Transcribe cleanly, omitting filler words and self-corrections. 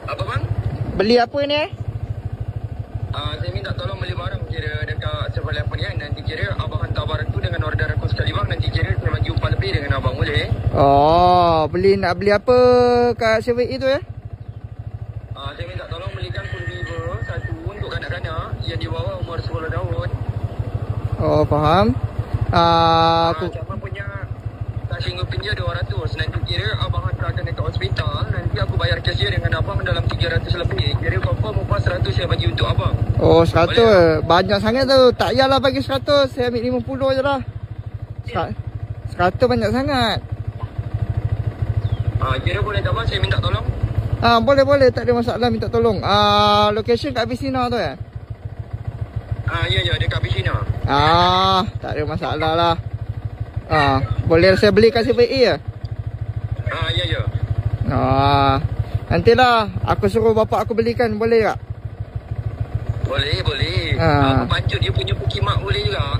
Apa bang? Beli apa ni Saya minta tolong beli barang kira dekat 7-Eleven kan. Nanti kira abang hantar barang tu dengan order aku sekali bang. Nanti kira saya bagi upah lebih dengan abang, boleh? Oh, nak beli apa kat 7E tu ya? Saya minta tolong belikan Kundiva satu untuk kanak-kanak yang di bawah umur 10 tahun. Oh, faham. Abang punya touching upin dia 200. Nanti kira abang hantarkan dekat hospital. Nanti aku bayar cash dia dengan abang dalam 300 lebih. Kira confirm upah 100 saya bagi untuk abang. Oh, 100. Banyak sangat tu. Tak payahlah bagi 100. Saya ambil 50 je lah. 100 banyak sangat. Kira boleh tak bang? Saya minta tolong. Boleh. Tak ada masalah minta tolong. Location kat Abisina tu ya? Ya, dekat Abisina. Tak ada masalah lah. Boleh saya beli kat 7E ya? Ya. Nantilah aku suruh bapak aku belikan, boleh tak? Boleh. Aku pancut dia punya pukimak boleh juga.